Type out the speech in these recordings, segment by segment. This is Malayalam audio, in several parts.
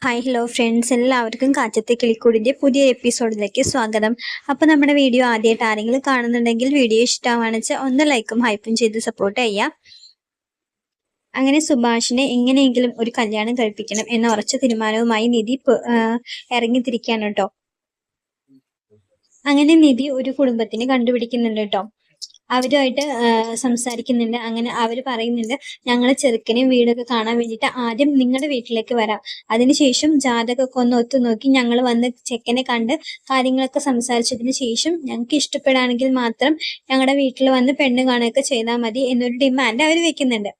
ഹായ് ഹലോ ഫ്രണ്ട്സ്, എല്ലാവർക്കും കാറ്റത്തെ കിളിക്കൂടിൻ്റെ പുതിയ എപ്പിസോഡിലേക്ക് സ്വാഗതം. അപ്പോൾ നമ്മുടെ വീഡിയോ ആദ്യമായിട്ട് ആരെങ്കിലും കാണുന്നുണ്ടെങ്കിൽ വീഡിയോ ഇഷ്ടമാണെന്ന് വെച്ചാൽ ഒന്ന് ലൈക്കും ഹൈപ്പും ചെയ്ത് സപ്പോർട്ട് ചെയ്യാം. അങ്ങനെ സുഭാഷിനെ എങ്ങനെയെങ്കിലും ഒരു കല്യാണം കഴിപ്പിക്കണം എന്ന ഉറച്ച തീരുമാനവുമായി നിധി ഇറങ്ങിത്തിരിക്കുകയാണ് കേട്ടോ. അങ്ങനെ നിധി ഒരു കുടുംബത്തിന് കണ്ടുപിടിക്കുന്നുണ്ട് കേട്ടോ. അവരുമായിട്ട് സംസാരിക്കുന്നുണ്ട്. അങ്ങനെ അവർ പറയുന്നുണ്ട്, ഞങ്ങൾ ചെറുക്കനെ വീടൊക്കെ കാണാൻ വേണ്ടിയിട്ട് ആദ്യം നിങ്ങളുടെ വീട്ടിലേക്ക് വരാം, അതിനുശേഷം ജാതകമൊക്കെ ഒന്ന് ഒത്തുനോക്കി ഞങ്ങൾ വന്ന് ചെക്കനെ കണ്ട് കാര്യങ്ങളൊക്കെ സംസാരിച്ചതിന് ശേഷം ഞങ്ങൾക്ക് ഇഷ്ടപ്പെടുകയാണെങ്കിൽ മാത്രം ഞങ്ങളുടെ വീട്ടിൽ വന്ന് പെണ്ണ് കാണുകയൊക്കെ ചെയ്താൽ മതി എന്നൊരു ഡിമാൻഡ് അവർ വെക്കുന്നുണ്ട്.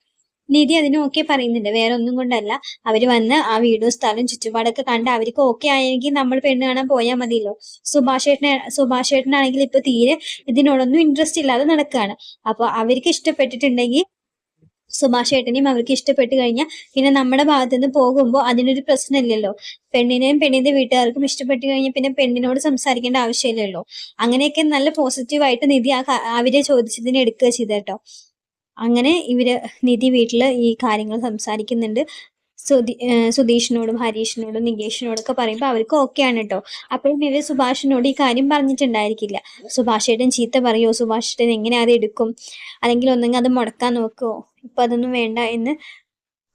നിധി അതിന് ഓക്കെ പറയുന്നുണ്ട്. വേറെ ഒന്നും കൊണ്ടല്ല, അവര് വന്ന് ആ വീടും സ്ഥലവും ചുറ്റുപാടൊക്കെ കണ്ട് അവർക്ക് ഓക്കെ ആയെങ്കിൽ നമ്മൾ പെണ്ണ് കാണാൻ പോയാൽ മതിയല്ലോ. സുഭാഷേട്ടനാണെങ്കിൽ ഇപ്പൊ തീരെ ഇതിനോടൊന്നും ഇൻട്രസ്റ്റ് ഇല്ലാതെ നടക്കുകയാണ്. അപ്പൊ അവർക്ക് ഇഷ്ടപ്പെട്ടിട്ടുണ്ടെങ്കിൽ സുഭാഷേട്ടനെയും അവർക്ക് ഇഷ്ടപ്പെട്ട് കഴിഞ്ഞാൽ പിന്നെ നമ്മുടെ ഭാഗത്ത് നിന്ന് പോകുമ്പോൾ അതിനൊരു പ്രശ്നമില്ലല്ലോ. പെണ്ണിനെയും പെണ്ണിന്റെ വീട്ടുകാർക്കും ഇഷ്ടപ്പെട്ട് കഴിഞ്ഞാൽ പിന്നെ പെണ്ണിനോട് സംസാരിക്കേണ്ട ആവശ്യമില്ലല്ലോ. അങ്ങനെയൊക്കെ നല്ല പോസിറ്റീവായിട്ട് നിധി അവരെ ചോദിച്ചതിന് എടുക്കുക ചെയ്തേട്ടോ. അങ്ങനെ നിധി വീട്ടില് ഈ കാര്യങ്ങൾ സംസാരിക്കുന്നുണ്ട്. സുധീഷിനോടും ഹരീഷിനോടും നികേഷിനോടൊക്കെ പറയുമ്പോൾ അവർക്ക് ഓക്കെയാണ് കേട്ടോ. അപ്പോഴും ഇവർ സുഭാഷിനോട് ഈ കാര്യം പറഞ്ഞിട്ടുണ്ടായിരിക്കില്ല. സുഭാഷേട്ടൻ ചീത്ത പറയുമോ, സുഭാഷേട്ടൻ എങ്ങനെ അത് എടുക്കും, അല്ലെങ്കിൽ ഒന്നെങ്കിൽ അത് മുടക്കാൻ നോക്കുമോ, ഇപ്പൊ അതൊന്നും വേണ്ട എന്ന്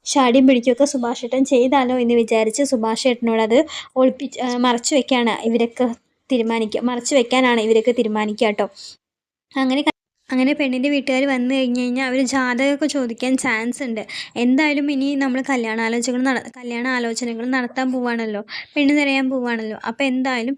ഷാടിയും പിടിക്കുകയൊക്കെ സുഭാഷേട്ടൻ ചെയ്താലോ എന്ന് വിചാരിച്ച് സുഭാഷേട്ടനോട് അത് മറച്ചു വെക്കാണ് ഇവരൊക്കെ മറച്ചു വെക്കാനാണ് ഇവരൊക്കെ തീരുമാനിക്കുക കേട്ടോ. അങ്ങനെ പെണ്ണിൻ്റെ വീട്ടുകാർ വന്നു കഴിഞ്ഞ് കഴിഞ്ഞാൽ അവർ ജാതകമൊക്കെ ചോദിക്കാൻ ചാൻസ് ഉണ്ട്. എന്തായാലും ഇനി നമ്മൾ കല്യാണ ആലോചനകൾ നടത്താൻ പോവാണല്ലോ, പെണ്ണ് തിരയാൻ പോവാണല്ലോ. അപ്പോൾ എന്തായാലും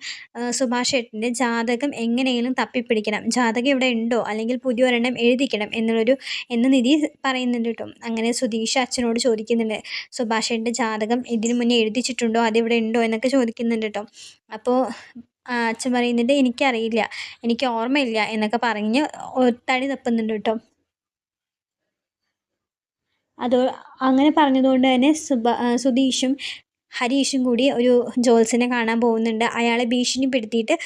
സുഭാഷ് ഏട്ടൻ്റെ ജാതകം എങ്ങനെയെങ്കിലും തപ്പിപ്പിടിക്കണം. ജാതകം ഇവിടെ ഉണ്ടോ, അല്ലെങ്കിൽ പുതിയ ഒരെണ്ണം എഴുതിക്കണം എന്ന് നിധി പറയുന്നുണ്ട് കേട്ടോ. അങ്ങനെ സുധീഷ് അച്ഛനോട് ചോദിക്കുന്നുണ്ട്, സുഭാഷ് ഏട്ടൻ്റെ ജാതകം ഇതിനു മുന്നേ എഴുതിച്ചിട്ടുണ്ടോ, അതിവിടെ ഉണ്ടോ എന്നൊക്കെ ചോദിക്കുന്നുണ്ട് കേട്ടോ. അപ്പോൾ അച്ഛൻ പറയുന്നുണ്ട്, എനിക്കറിയില്ല, എനിക്ക് ഓർമ്മയില്ല എന്നൊക്കെ പറഞ്ഞ് തടി തപ്പുന്നുണ്ട് കേട്ടോ. അത് അങ്ങനെ പറഞ്ഞതുകൊണ്ട് തന്നെ സുധീഷും ഹരീഷും കൂടി ഒരു ജോത്സ്യനെ കാണാൻ പോകുന്നുണ്ട്. അയാളെ ഭീഷണിപ്പെടുത്തിയിട്ട്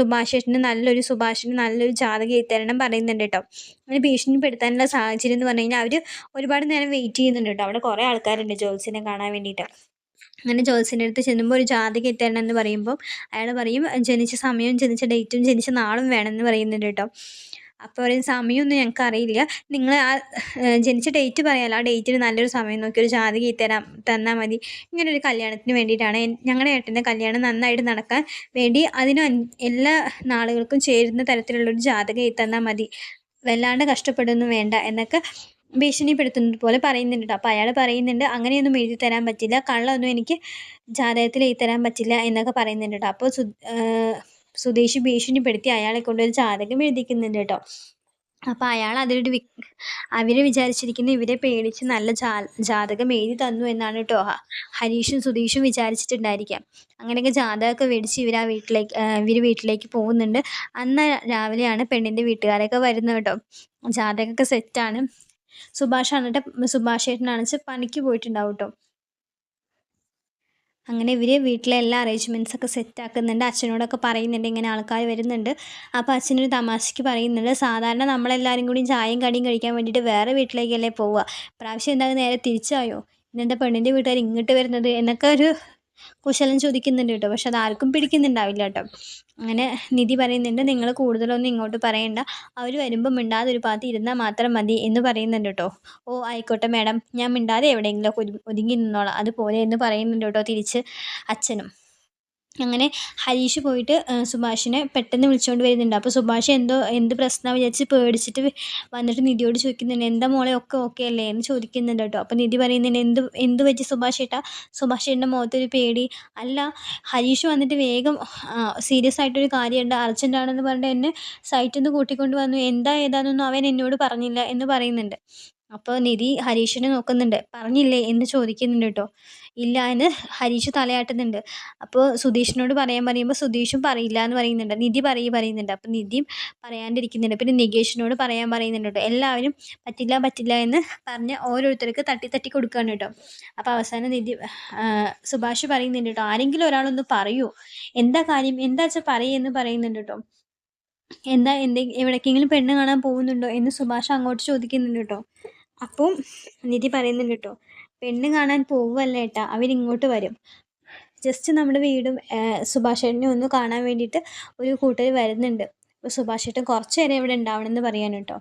സുഭാഷേട്ടന് നല്ലൊരു ജാതകം എഴുത്തരണം പറയുന്നുണ്ട് കേട്ടോ. അങ്ങനെ ഭീഷണിപ്പെടുത്താനുള്ള സാഹചര്യം എന്ന് പറഞ്ഞു കഴിഞ്ഞാൽ അവർ ഒരുപാട് നേരം വെയിറ്റ് ചെയ്യുന്നുണ്ട് കേട്ടോ. അവിടെ കുറേ ആൾക്കാരുണ്ട് ജോത്സ്യനെ കാണാൻ വേണ്ടിയിട്ട്. അങ്ങനെ ജോത്സ്യൻ്റെ അടുത്ത് ചെല്ലുമ്പോൾ ഒരു ജാതകം എത്തരണം എന്ന് പറയുമ്പോൾ അയാൾ പറയും, ജനിച്ച സമയവും ജനിച്ച ഡേറ്റും ജനിച്ച നാളും വേണമെന്ന് പറയുന്നുണ്ട് കേട്ടോ. അപ്പോൾ പറയും, സമയമൊന്നും ഞങ്ങൾക്ക് അറിയില്ല, നിങ്ങൾ ആ ജനിച്ച ഡേറ്റ് പറയാമല്ലോ, ആ ഡേറ്റിന് നല്ലൊരു സമയം നോക്കി ഒരു ജാതകം തന്നാൽ മതി. ഇങ്ങനൊരു കല്യാണത്തിന് വേണ്ടിയിട്ടാണ്, ഞങ്ങളുടെ ഏട്ടൻ്റെ കല്യാണം നന്നായിട്ട് നടക്കാൻ വേണ്ടി എല്ലാ നാളുകൾക്കും ചേരുന്ന തരത്തിലുള്ളൊരു ജാതകം തന്നാൽ മതി, വല്ലാണ്ട് കഷ്ടപ്പെടുന്നു വേണ്ട എന്നൊക്കെ ഭീഷണിപ്പെടുത്തുന്നത് പോലെ പറയുന്നുണ്ട്. അപ്പോൾ അയാൾ പറയുന്നുണ്ട്, അങ്ങനെയൊന്നും എഴുതി തരാൻ പറ്റില്ല, കള്ളൊന്നും എനിക്ക് ജാതകത്തിൽ എഴുതി തരാൻ പറ്റില്ല എന്നൊക്കെ പറയുന്നുണ്ട് കേട്ടോ. അപ്പോൾ സുധീഷ് ഭീഷണിപ്പെടുത്തി അയാളെ കൊണ്ടൊരു ജാതകം എഴുതിക്കുന്നുണ്ട് കേട്ടോ. അപ്പോൾ അയാൾ അവർ വിചാരിച്ചിരിക്കുന്ന ഇവരെ പേടിച്ച് നല്ല ജാതകം എഴുതി തന്നു എന്നാണ് കേട്ടോ ഹരീഷും സുധീഷും വിചാരിച്ചിട്ടുണ്ടായിരിക്കാം. അങ്ങനെയൊക്കെ ജാതകമൊക്കെ മേടിച്ച് ഇവർ വീട്ടിലേക്ക് പോകുന്നുണ്ട്. അന്ന് രാവിലെയാണ് പെണ്ണിൻ്റെ വീട്ടുകാരൊക്കെ വരുന്നത് കേട്ടോ. ജാതകമൊക്കെ സെറ്റാണ്. സുഭാഷ് ഏട്ടനാണെന്ന് പണിക്ക് പോയിട്ടുണ്ടാവും കേട്ടോ. അങ്ങനെ വീട്ടിലെ എല്ലാ അറേഞ്ച്മെൻറ്റ്സൊക്കെ സെറ്റാക്കുന്നുണ്ട്. അച്ഛനോടൊക്കെ പറയുന്നുണ്ട് ഇങ്ങനെ ആൾക്കാർ വരുന്നുണ്ട്. അപ്പോൾ അച്ഛനൊരു തമാശയ്ക്ക് പറയുന്നുണ്ട്, സാധാരണ നമ്മളെല്ലാവരും കൂടി ചായയും കടിയും കഴിക്കാൻ വേണ്ടിയിട്ട് വേറെ വീട്ടിലേക്കല്ലേ പോവുക, പ്രാവശ്യം എന്താ നേരെ തിരിച്ചായോ, ഇന്നെന്താ പെണ്ണിൻ്റെ വീട്ടുകാർ ഇങ്ങോട്ട് വരുന്നത് എന്നൊക്കെ ഒരു കുശലം ചോദിക്കുന്നുണ്ട് കേട്ടോ. പക്ഷെ അതാർക്കും പിടിക്കുന്നുണ്ടാവില്ല കേട്ടോ. അങ്ങനെ നിധി പറയുന്നുണ്ട്, നിങ്ങൾ കൂടുതലൊന്നും ഇങ്ങോട്ട് പറയണ്ട, അവർ വരുമ്പോൾ മിണ്ടാതെ ഒരു ഭാഗത്ത് ഇരുന്നാൽ മാത്രം മതി എന്ന് പറയുന്നുണ്ട് കേട്ടോ. ഓ ആയിക്കോട്ടെ മാഡം, ഞാൻ മിണ്ടാതെ എവിടെയെങ്കിലും ഒതുങ്ങി നിന്നോളാം അതുപോലെ എന്ന് പറയുന്നുണ്ട് കേട്ടോ തിരിച്ച് അച്ഛനും. അങ്ങനെ ഹരീഷ് പോയിട്ട് സുഭാഷിനെ പെട്ടെന്ന് വിളിച്ചുകൊണ്ട് വരുന്നുണ്ട്. അപ്പോൾ സുഭാഷ് എന്ത് പ്രശ്നമാണ് വിചാരിച്ച് പേടിച്ചിട്ട് വന്നിട്ട് നിധിയോട് ചോദിക്കുന്നുണ്ട്, എന്താ മോളെ ഒക്കെ ഓക്കെ അല്ലേ എന്ന് ചോദിക്കുന്നുണ്ട് കേട്ടോ. അപ്പോൾ നിധി പറയുന്നുണ്ട്, എന്ത് പറ്റി സുഭാഷ് ഏട്ടൻ്റെ മുഖത്തൊരു പേടി. അല്ല, ഹരീഷ് വന്നിട്ട് വേഗം സീരിയസ് ആയിട്ടൊരു കാര്യമുണ്ട്, അർജൻറ്റാണെന്ന് പറഞ്ഞിട്ട് എന്നെ സൈറ്റിൽ നിന്ന് കൂട്ടിക്കൊണ്ട് വന്നു, ഏതാണെന്നൊന്നും അവൻ എന്നോട് പറഞ്ഞില്ല എന്ന് പറയുന്നുണ്ട്. അപ്പോൾ നിധി ഹരീഷിനെ നോക്കുന്നുണ്ട്. പറഞ്ഞില്ലേ എന്ന് ചോദിക്കുന്നുണ്ട് കേട്ടോ. ഇല്ല എന്ന് ഹരീഷ് തലയാട്ടുന്നുണ്ട്. അപ്പോൾ സുധീഷിനോട് പറയുമ്പോൾ സുധീഷും പറയില്ല എന്ന് പറയുന്നുണ്ട്. നിധി പറയുന്നുണ്ട്. അപ്പോൾ നിധിയും പറയാണ്ടിരിക്കുന്നുണ്ട്. പിന്നെ നികേഷിനോട് പറയാൻ പറയുന്നുണ്ട് കേട്ടോ. എല്ലാവരും പറ്റില്ല എന്ന് പറഞ്ഞ് ഓരോരുത്തർക്ക് തട്ടി കൊടുക്കുകയാണ് കേട്ടോ. അപ്പോൾ അവസാനം സുഭാഷ് പറയുന്നുണ്ട് കേട്ടോ, ആരെങ്കിലും ഒരാളൊന്ന് പറയൂ, എന്താ കാര്യം, എന്താ വെച്ചാൽ പറയുമെന്ന് പറയുന്നുണ്ട് കേട്ടോ. എവിടേക്കെങ്കിലും പെണ്ണ് കാണാൻ പോകുന്നുണ്ടോ എന്ന് സുഭാഷ് അങ്ങോട്ട് ചോദിക്കുന്നുണ്ട് കേട്ടോ. അപ്പം നിധി പറയുന്നുണ്ട് കേട്ടോ, പെണ്ണ് കാണാൻ പോവല്ല ഏട്ടാ, അവരിങ്ങോട്ട് വരും. ജസ്റ്റ് നമ്മുടെ വീടും സുഭാഷ് ചേട്ടനെ ഒന്ന് കാണാൻ വേണ്ടിയിട്ട് ഒരു കൂട്ടർ വരുന്നുണ്ട്. അപ്പോൾ സുഭാഷ് ചേട്ടൻ കുറച്ച് നേരം ഇവിടെ ഉണ്ടാവണമെന്ന് പറയാൻ കേട്ടോ.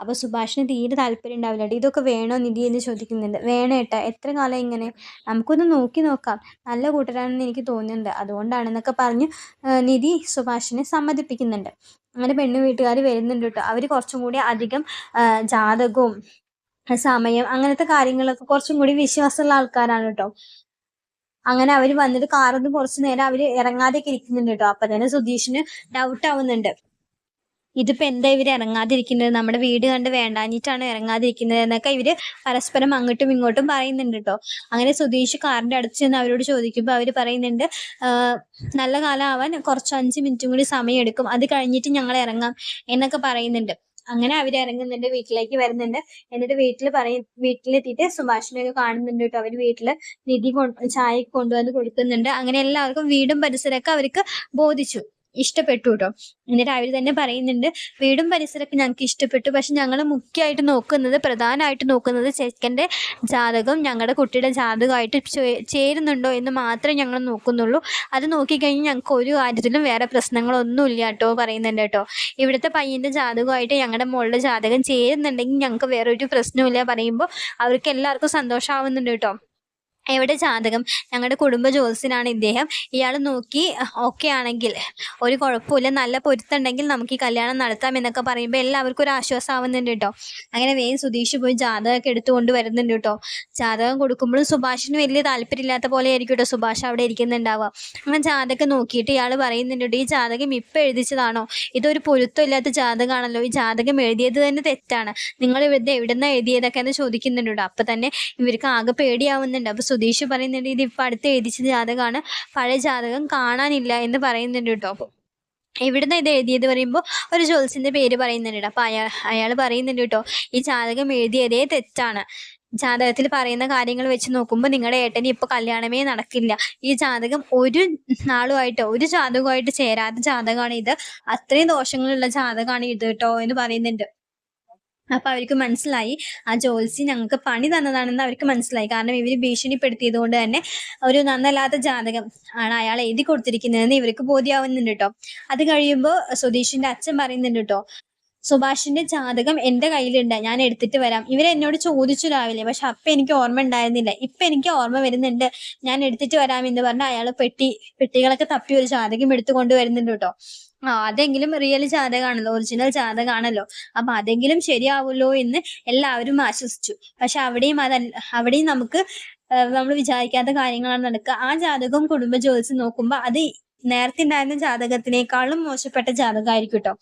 അപ്പോൾ സുഭാഷിന് തീരെ താല്പര്യം ഉണ്ടാവില്ല. "എടീ ഇതൊക്കെ വേണോ നിധി?" എന്ന് ചോദിക്കുന്നുണ്ട്. "വേണം ഏട്ടാ, എത്ര കാലം ഇങ്ങനെ? നമുക്കൊന്ന് നോക്കി നോക്കാം. നല്ല കൂട്ടരാണെന്ന് എനിക്ക് തോന്നുന്നുണ്ട്. അതുകൊണ്ടാണെന്നൊക്കെ പറഞ്ഞ് നിധി സുഭാഷിനെ സമ്മതിപ്പിക്കുന്നുണ്ട്. അങ്ങനെ പെണ്ണ് വീട്ടുകാർ വരുന്നുണ്ട് കേട്ടോ. അവർ കുറച്ചും കൂടി അധികം ജാതകവും സമയം അങ്ങനത്തെ കാര്യങ്ങളൊക്കെ കുറച്ചും കൂടി വിശ്വാസമുള്ള ആൾക്കാരാണ് കേട്ടോ. അങ്ങനെ അവർ വന്നിട്ട് കാറിന്ന് കുറച്ച് നേരം അവർ ഇറങ്ങാതെയൊക്കെ ഇരിക്കുന്നുണ്ട് കേട്ടോ. അപ്പം തന്നെ സുധീഷിന് ഡൗട്ട് ആവുന്നുണ്ട്. ഇതിപ്പോൾ എന്താ ഇവർ ഇറങ്ങാതിരിക്കുന്നത്? നമ്മുടെ വീട് കണ്ട് വേണ്ടാഞ്ഞിട്ടാണ് ഇറങ്ങാതിരിക്കുന്നത് എന്നൊക്കെ ഇവർ പരസ്പരം അങ്ങോട്ടും ഇങ്ങോട്ടും പറയുന്നുണ്ട് കേട്ടോ. അങ്ങനെ സുധീഷ് കാറിൻ്റെ അടുത്ത് ചെന്ന് അവരോട് ചോദിക്കുമ്പോൾ അവർ പറയുന്നുണ്ട്, നല്ല കാലം ആവാൻ കുറച്ച് 5 മിനിറ്റും കൂടി സമയമെടുക്കും, അത് കഴിഞ്ഞിട്ട് ഞങ്ങൾ ഇറങ്ങാം എന്നൊക്കെ പറയുന്നുണ്ട്. അങ്ങനെ അവർ ഇറങ്ങുന്നുണ്ട്, വീട്ടിലേക്ക് വരുന്നുണ്ട്. എന്നിട്ട് വീട്ടിലെത്തിയിട്ട് സുഭാഷിനെയൊക്കെ കാണുന്നുണ്ട് കേട്ടോ. അവർ വീട്ടിൽ നിധി ചായ കൊണ്ടുവന്ന് കൊടുക്കുന്നുണ്ട്. അങ്ങനെ എല്ലാവർക്കും വീടും പരിസരമൊക്കെ അവർക്ക് ബോധിച്ചു, ഇഷ്ടപ്പെട്ടു കേട്ടോ. എന്നിട്ട് അവർ തന്നെ പറയുന്നുണ്ട്, വീടും പരിസരമൊക്കെ ഞങ്ങൾക്ക് ഇഷ്ടപ്പെട്ടു, പക്ഷെ ഞങ്ങൾ മുഖ്യമായിട്ട് നോക്കുന്നത്, പ്രധാനമായിട്ട് നോക്കുന്നത് ചെക്കൻ്റെ ജാതകം ഞങ്ങളുടെ കുട്ടിയുടെ ജാതകമായിട്ട് ചേരുന്നുണ്ടോ എന്ന് മാത്രമേ ഞങ്ങൾ നോക്കുന്നുള്ളൂ. അത് നോക്കിക്കഴിഞ്ഞാൽ ഞങ്ങൾക്ക് ഒരു കാര്യത്തിലും വേറെ പ്രശ്നങ്ങളൊന്നും ഇല്ല കേട്ടോ പറയുന്നുണ്ട് കേട്ടോ. ഇവിടുത്തെ പയ്യൻ്റെ ജാതകമായിട്ട് ഞങ്ങളുടെ മോളുടെ ജാതകം ചേരുന്നുണ്ടെങ്കിൽ ഞങ്ങൾക്ക് വേറെ ഒരു പ്രശ്നവും പറയുമ്പോൾ അവർക്ക് എല്ലാവർക്കും സന്തോഷമാവുന്നുണ്ട് കേട്ടോ. എവിടെ ജാതകം? ഞങ്ങളുടെ കുടുംബ ജ്യോത്സ്യനാണ് ഇദ്ദേഹം. ഇയാൾ നോക്കി ഓക്കെ ആണെങ്കിൽ, ഒരു കുഴപ്പമില്ല, നല്ല പൊരുത്തമുണ്ടെങ്കിൽ നമുക്ക് ഈ കല്യാണം നടത്താം എന്നൊക്കെ പറയുമ്പോൾ എല്ലാവർക്കും ഒരു ആശ്വാസമാവുന്നുണ്ട് കേട്ടോ. അങ്ങനെ വേഗം സുധീഷ് പോയി ജാതകമൊക്കെ എടുത്തുകൊണ്ട് വരുന്നുണ്ട് കേട്ടോ. ജാതകം കൊടുക്കുമ്പോഴും സുഭാഷിന് വലിയ താല്പര്യമില്ലാത്ത പോലെ ആയിരിക്കും കേട്ടോ സുഭാഷ് അവിടെ ഇരിക്കുന്നുണ്ടാവുക. അങ്ങനെ ജാതകം നോക്കിയിട്ട് ഇയാൾ പറയുന്നുണ്ട്, ഈ ജാതകം ഇപ്പം എഴുതിച്ചതാണോ? ഇതൊരു പൊരുത്തമില്ലാത്ത ജാതകമാണല്ലോ, ഈ ജാതകം എഴുതിയത് തന്നെ തെറ്റാണ്, നിങ്ങൾ എവിടുന്നാണ് എഴുതിയതൊക്കെ എന്ന് ചോദിക്കുന്നുണ്ട് കേട്ടോ. അപ്പം തന്നെ ഇവർക്ക് ആകെ പേടിയാവുന്നുണ്ട്. അപ്പോൾ സുധീഷ് പറയുന്നുണ്ട്, ഇതിപ്പോൾ അടുത്ത് എഴുതിച്ച ജാതകമാണ്, പഴയ ജാതകം കാണാനില്ല എന്ന് പറയുന്നുണ്ട് കേട്ടോ. എവിടുന്ന് ഇത് എഴുതിയത് പറയുമ്പോൾ ഒരു ജ്യോത്സ്യൻ്റെ പേര് പറയുന്നുണ്ട്. അപ്പോൾ അയാൾ പറയുന്നുണ്ട് കേട്ടോ, ഈ ജാതകം എഴുതിയതേ തെറ്റാണ്, ജാതകത്തിൽ പറയുന്ന കാര്യങ്ങൾ വെച്ച് നോക്കുമ്പോൾ നിങ്ങളുടെ ഏട്ടന് ഇപ്പോൾ കല്യാണമേ നടക്കില്ല, ഈ ജാതകം ഒരു നാളുമായിട്ട് ഒരു ജാതകമായിട്ട് ചേരാത്ത ജാതകമാണ് ഇത്, അത്രയും ദോഷങ്ങളുള്ള ജാതകമാണ് ഇത് കേട്ടോ എന്ന് പറയുന്നുണ്ട്. അപ്പൊ അവർക്ക് മനസ്സിലായി, ആ ജ്യോത്സ്യൻ ഞങ്ങൾക്ക് പണി തന്നതാണെന്ന് അവർക്ക് മനസ്സിലായി. കാരണം ഇവർ ഭീഷണിപ്പെടുത്തിയത് കൊണ്ട് തന്നെ ഒരു നന്നല്ലാത്ത ജാതകം ആണ് അയാൾ എഴുതി കൊടുത്തിരിക്കുന്നതെന്ന് ഇവർക്ക് ബോധ്യമാവുന്നുണ്ട് കേട്ടോ. അത് കഴിയുമ്പോൾ സുധീഷിന്റെ അച്ഛൻ പറയുന്നുണ്ട് കേട്ടോ, സുഭാഷിന്റെ ജാതകം എൻ്റെ കയ്യിലുണ്ട്, ഞാൻ എടുത്തിട്ട് വരാം. ഇവരെന്നോട് ചോദിച്ചു രാവിലെ, പക്ഷെ അപ്പം എനിക്ക് ഓർമ്മ ഉണ്ടായിരുന്നില്ല, ഇപ്പം എനിക്ക് ഓർമ്മ വരുന്നുണ്ട്, ഞാൻ എടുത്തിട്ട് വരാം എന്ന് പറഞ്ഞ് അയാൾ പെട്ടികളൊക്കെ തപ്പി ഒരു ജാതകം എടുത്തു കൊണ്ടുവരുന്നുണ്ട് കേട്ടോ. അതെങ്കിലും റിയൽ ജാതകമാണല്ലോ, ഒറിജിനൽ ജാതകമാണല്ലോ, അപ്പൊ അതെങ്കിലും ശരിയാവുമല്ലോ എന്ന് എല്ലാവരും ആശ്വസിച്ചു. പക്ഷെ അവിടെയും നമുക്ക് നമ്മൾ വിചാരിക്കാത്ത കാര്യങ്ങളാണ് നടക്കുക. ആ ജാതകവും കുടുംബ ജ്യോതിഷം നോക്കുമ്പോൾ അത് നേരത്തെ ഉണ്ടായിരുന്ന ജാതകത്തിനേക്കാളും മോശപ്പെട്ട ജാതകമായിരിക്കും കേട്ടോ.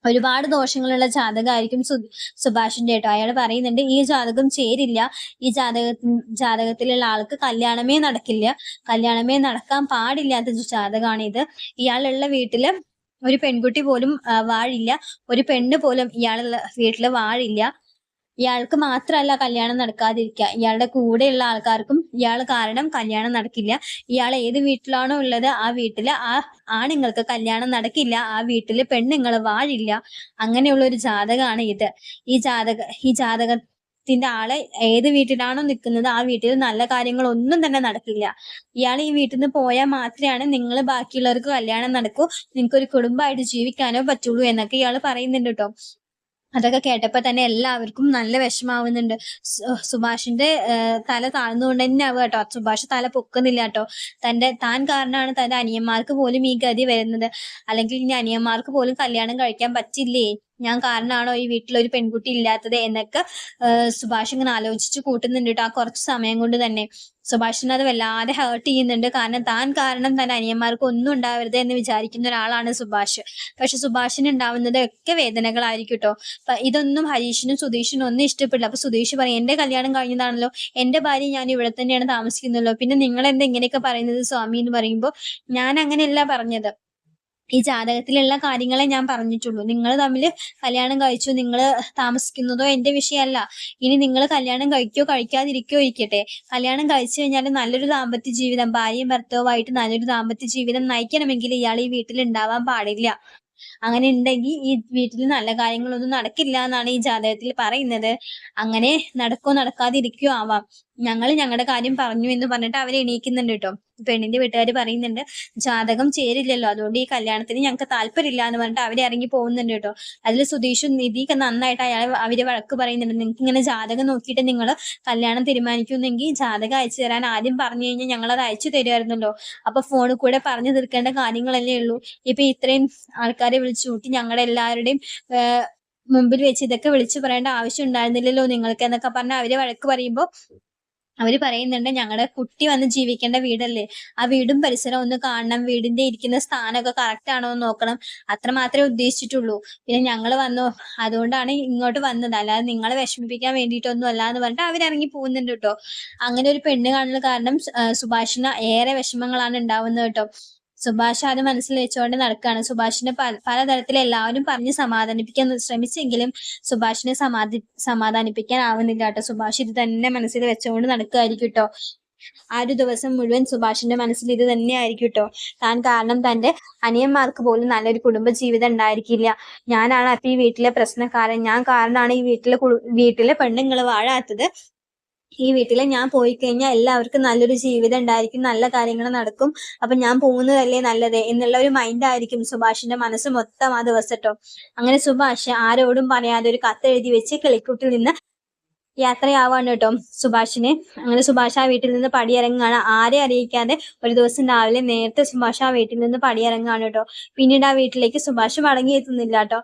ഒരുപാട് ദോഷങ്ങളുള്ള ജാതകമായിരിക്കും സുഭാഷിന്റെ കേട്ടോ. അയാൾ പറയുന്നുണ്ട്, ഈ ജാതകം ചേരില്ല, ഈ ജാതകത്തിലുള്ള ആൾക്ക് കല്യാണമേ നടക്കില്ല, കല്യാണമേ നടക്കാൻ പാടില്ലാത്ത ജാതകമാണ് ഇത്. ഇയാളുള്ള വീട്ടില് ഒരു പെൺകുട്ടി പോലും വാഴില്ല, ഒരു പെണ്ണ് പോലും ഇയാളുള്ള വീട്ടില് വാഴില്ല. ഇയാൾക്ക് മാത്രമല്ല കല്യാണം നടക്കാതിരിക്കുക, ഇയാളുടെ കൂടെയുള്ള ആൾക്കാർക്കും ഇയാൾ കാരണം കല്യാണം നടക്കില്ല. ഇയാൾ ഏത് വീട്ടിലാണോ ഉള്ളത് ആ വീട്ടില് ആ ആണുങ്ങൾക്ക് കല്യാണം നടക്കില്ല, ആ വീട്ടില് പെണ്ണുങ്ങൾ വാഴില്ല. അങ്ങനെയുള്ള ഒരു ജാതകമാണ് ഇത്. ഈ ജാതകത്തിന്റെ ആള് ഏത് വീട്ടിലാണോ നിൽക്കുന്നത് ആ വീട്ടിൽ നല്ല കാര്യങ്ങളൊന്നും തന്നെ നടക്കില്ല. ഇയാൾ ഈ വീട്ടിൽ നിന്ന് പോയാൽ മാത്രമാണ് നിങ്ങൾ ബാക്കിയുള്ളവർക്ക് കല്യാണം നടക്കൂ, നിങ്ങൾക്കൊരു കുടുംബമായിട്ട് ജീവിക്കാനോ പറ്റുള്ളൂ എന്നൊക്കെ ഇയാൾ പറയുന്നുണ്ട് കേട്ടോ. അതൊക്കെ കേട്ടപ്പോൾ തന്നെ എല്ലാവർക്കും നല്ല വിഷമാവുന്നുണ്ട്. സുഭാഷിന്റെ തല താഴ്ന്നുകൊണ്ട് തന്നെ ആവുക കേട്ടോ. സുഭാഷ് തല പൊക്കുന്നില്ല കേട്ടോ. താൻ കാരണമാണ് തന്റെ അനിയന്മാർക്ക് പോലും ഈ ഗതി വരുന്നത്, അല്ലെങ്കിൽ ഇനി അനിയന്മാർക്ക് പോലും കല്യാണം കഴിക്കാൻ പറ്റില്ലേ, ഞാൻ കാരണമാണോ ഈ വീട്ടിലൊരു പെൺകുട്ടി ഇല്ലാത്തത് എന്നൊക്കെ സുഭാഷ് ഇങ്ങനെ ആലോചിച്ച് കൂട്ടുന്നുണ്ട് കേട്ടോ. ആ കുറച്ച് സമയം കൊണ്ട് തന്നെ സുഭാഷിനെ അത് വല്ലാതെ ഹേർട്ട് ചെയ്യുന്നുണ്ട്. കാരണം താൻ കാരണം തന്റെ അനിയന്മാർക്ക് ഒന്നും ഉണ്ടാവരുത് എന്ന് വിചാരിക്കുന്ന ഒരാളാണ് സുഭാഷ്. പക്ഷെ സുഭാഷിന് ഉണ്ടാവുന്നത് ഒക്കെ വേദനകളായിരിക്കും കേട്ടോ. ഇതൊന്നും ഹരീഷിനും സുധീഷിനും ഒന്നും ഇഷ്ടപ്പെടില്ല. അപ്പൊ സുധീഷ് പറയും, എന്റെ കല്യാണം കഴിഞ്ഞതാണല്ലോ, എന്റെ ഭാര്യ ഞാൻ ഇവിടെ തന്നെയാണ് താമസിക്കുന്നല്ലോ, പിന്നെ നിങ്ങൾ എന്താ ഇങ്ങനെയൊക്കെ പറയുന്നത് സ്വാമി എന്ന് പറയുമ്പോൾ, ഞാൻ അങ്ങനെയല്ല പറഞ്ഞത്, ഈ ജാതകത്തിലുള്ള കാര്യങ്ങളെ ഞാൻ പറഞ്ഞിട്ടുള്ളൂ. നിങ്ങൾ തമ്മിൽ കല്യാണം കഴിച്ചു, നിങ്ങൾ താമസിക്കുന്നതോ എന്റെ വിഷയമല്ല. ഇനി നിങ്ങൾ കല്യാണം കഴിക്കോ കഴിക്കാതിരിക്കോ ഇരിക്കട്ടെ, കല്യാണം കഴിച്ചു കഴിഞ്ഞാൽ നല്ലൊരു ദാമ്പത്യ ജീവിതം, ഭാര്യയും ഭർത്താവുമായിട്ട് നല്ലൊരു ദാമ്പത്യ ജീവിതം നയിക്കണമെങ്കിൽ ഇയാൾ ഈ വീട്ടിൽ ഉണ്ടാവാൻ പാടില്ല. അങ്ങനെ ഉണ്ടെങ്കിൽ ഈ വീട്ടിൽ നല്ല കാര്യങ്ങളൊന്നും നടക്കില്ല എന്നാണ് ഈ ജാതകത്തിൽ പറയുന്നത്. അങ്ങനെ നടക്കോ നടക്കാതിരിക്കോ ആവാം, ഞങ്ങളുടെ കാര്യം പറഞ്ഞു എന്ന് പറഞ്ഞിട്ട് അവർ എണീക്കുന്നുണ്ട് കേട്ടോ. പെണ്ണിന്റെ വീട്ടുകാർ പറയുന്നുണ്ട് ജാതകം ചേരില്ലല്ലോ, അതുകൊണ്ട് ഈ കല്യാണത്തിന് ഞങ്ങൾക്ക് താല്പര്യമില്ല എന്ന് പറഞ്ഞിട്ട് അവര് ഇറങ്ങി പോകുന്നുണ്ട് കേട്ടോ. അതിൽ സുധീഷും നിധിയൊക്കെ നന്നായിട്ട് അവര് വഴക്ക് പറയുന്നുണ്ട്. നിങ്ങൾക്ക് ഇങ്ങനെ ജാതകം നോക്കിയിട്ട് നിങ്ങൾ കല്യാണം തീരുമാനിക്കുന്നെങ്കിൽ ജാതകം അയച്ചു തരാൻ ആദ്യം പറഞ്ഞു കഴിഞ്ഞാൽ ഞങ്ങൾ അത് അയച്ചു തരുമായിരുന്നല്ലോ. അപ്പൊ ഫോണിൽ കൂടെ പറഞ്ഞു തീർക്കേണ്ട കാര്യങ്ങളല്ലേ ഉള്ളൂ. ഇപ്പൊ ഇത്രയും ആൾക്കാരെ വിളിച്ചു കൂട്ടി ഞങ്ങളുടെ എല്ലാവരുടെയും മുമ്പിൽ വെച്ച് ഇതൊക്കെ വിളിച്ചു പറയേണ്ട ആവശ്യം ഉണ്ടായിരുന്നില്ലല്ലോ നിങ്ങൾക്ക് എന്നൊക്കെ പറഞ്ഞ് അവര് വഴക്ക് പറയുമ്പോൾ അവര് പറയുന്നുണ്ട് ഞങ്ങളുടെ കുട്ടി വന്ന് ജീവിക്കേണ്ട വീടല്ലേ, ആ വീടും പരിസരവും ഒന്ന് കാണണം, വീടിന്റെ ഇരിക്കുന്ന സ്ഥാനമൊക്കെ കറക്റ്റ് ആണോ എന്ന് നോക്കണം, അത്ര മാത്രമേ ഉദ്ദേശിച്ചിട്ടുള്ളൂ. പിന്നെ ഞങ്ങൾ വന്നു, അതുകൊണ്ടാണ് ഇങ്ങോട്ട് വന്നത്, അല്ലാതെ നിങ്ങളെ വിഷമിപ്പിക്കാൻ വേണ്ടിയിട്ടൊന്നും അല്ല എന്ന് പറഞ്ഞിട്ട് അവരിറങ്ങി പോകുന്നുണ്ട് കേട്ടോ. അങ്ങനെ ഒരു പെണ്ണ് കാണുന്നത് കാരണം സുഭാഷിന് ഏറെ വിഷമങ്ങളാണ് ഉണ്ടാവുന്നത് കേട്ടോ. സുഭാഷ് അത് മനസ്സിൽ വെച്ചുകൊണ്ട് നടക്കുകയാണ്. സുഭാഷിനെ പലതരത്തിൽ എല്ലാവരും പറഞ്ഞ് സമാധാനിപ്പിക്കാൻ ശ്രമിച്ചെങ്കിലും സുഭാഷിനെ സമാധാനിപ്പിക്കാൻ ആവുന്നില്ല കേട്ടോ. സുഭാഷ് ഇത് തന്നെ മനസ്സിൽ വെച്ചുകൊണ്ട് നടക്കുകയായിരിക്കും കേട്ടോ. ആ ഒരു ദിവസം മുഴുവൻ സുഭാഷിന്റെ മനസ്സിൽ ഇത് തന്നെ ആയിരിക്കും കേട്ടോ. താൻ കാരണം തന്റെ അനിയന്മാർക്ക് പോലും നല്ലൊരു കുടുംബ ജീവിതം ഉണ്ടായിരിക്കില്ല. ഞാനാണ് അപ്പൊ ഈ വീട്ടിലെ പ്രശ്നക്കാരൻ, ഞാൻ കാരണമാണ് ഈ വീട്ടിലെ പെണ്ണുങ്ങൾ വാഴാത്തത്. ഈ വീട്ടില് ഞാൻ പോയി കഴിഞ്ഞാൽ എല്ലാവർക്കും നല്ലൊരു ജീവിതം ഉണ്ടായിരിക്കും, നല്ല കാര്യങ്ങൾ നടക്കും, അപ്പൊ ഞാൻ പോകുന്നതല്ലേ നല്ലത് എന്നുള്ള ഒരു മൈൻഡ് ആയിരിക്കും സുഭാഷിന്റെ മനസ്സ് മൊത്തം ആ ദിവസം കേട്ടോ. അങ്ങനെ സുഭാഷ് ആരോടും പറയാതെ ഒരു കത്തെഴുതി വെച്ച് കിളിക്കൂട്ടിൽ നിന്ന് യാത്രയാവാണ് കേട്ടോ സുഭാഷിന്. അങ്ങനെ സുഭാഷ് ആ വീട്ടിൽ നിന്ന് പടിയിറങ്ങുകയാണ്, ആരെ അറിയിക്കാതെ. ഒരു ദിവസം രാവിലെ നേരത്തെ സുഭാഷ് ആ വീട്ടിൽ നിന്ന് പടിയിറങ്ങുകയാണ് കേട്ടോ. പിന്നീട് ആ വീട്ടിലേക്ക് സുഭാഷ് മടങ്ങിയെത്തുന്നില്ല കേട്ടോ.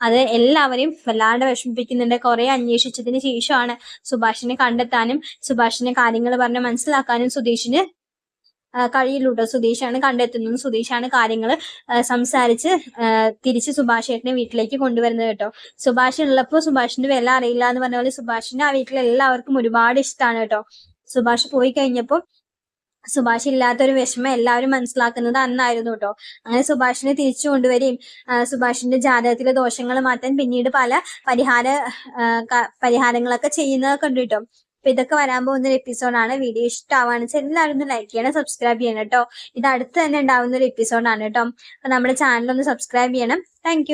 അത് എല്ലാവരെയും വല്ലാണ്ട് വിഷമിപ്പിക്കുന്നുണ്ട്. കുറെ അന്വേഷിച്ചതിന് ശേഷമാണ് സുഭാഷിനെ കണ്ടെത്താനും സുഭാഷിനെ കാര്യങ്ങൾ പറഞ്ഞ് മനസ്സിലാക്കാനും സുധീഷിന് കഴിയുള്ളൂ കേട്ടോ. സുധീഷാണ് കണ്ടെത്തുന്നതും സുധീഷാണ് കാര്യങ്ങൾ സംസാരിച്ച് തിരിച്ച് സുഭാഷ് ഏട്ടനെ വീട്ടിലേക്ക് കൊണ്ടുവരുന്നത് കേട്ടോ. സുഭാഷ് ഉള്ളപ്പോൾ സുഭാഷിന്റെ വില അറിയില്ല എന്ന് പറഞ്ഞ പോലെ സുഭാഷിനെ ആ വീട്ടിലെ എല്ലാവർക്കും ഒരുപാട് ഇഷ്ടമാണ് കേട്ടോ. സുഭാഷ് പോയി കഴിഞ്ഞപ്പോൾ സുഭാഷ് ഇല്ലാത്തൊരു വിഷമം എല്ലാവരും മനസ്സിലാക്കുന്നത് അന്നായിരുന്നു കേട്ടോ. അങ്ങനെ സുഭാഷിനെ തിരിച്ചു കൊണ്ടുവരികയും സുഭാഷിന്റെ ജാതകത്തിലെ ദോഷങ്ങൾ മാറ്റാൻ പിന്നീട് പല പരിഹാരങ്ങളൊക്കെ ചെയ്യുന്നതൊക്കെ ഉണ്ട് കേട്ടോ. അപ്പൊ ഇതൊക്കെ വരാൻ പോകുന്ന ഒരു എപ്പിസോഡാണ്. വീഡിയോ ഇഷ്ടമാവാന്ന് വെച്ചാൽ എല്ലാവരും ഒന്ന് ലൈക്ക് ചെയ്യണം, സബ്സ്ക്രൈബ് ചെയ്യണം കേട്ടോ. ഇത് അടുത്ത് തന്നെ ഉണ്ടാവുന്ന ഒരു എപ്പിസോഡാണ് കേട്ടോ. അപ്പൊ നമ്മുടെ ചാനൽ ഒന്ന് സബ്സ്ക്രൈബ് ചെയ്യണം. താങ്ക്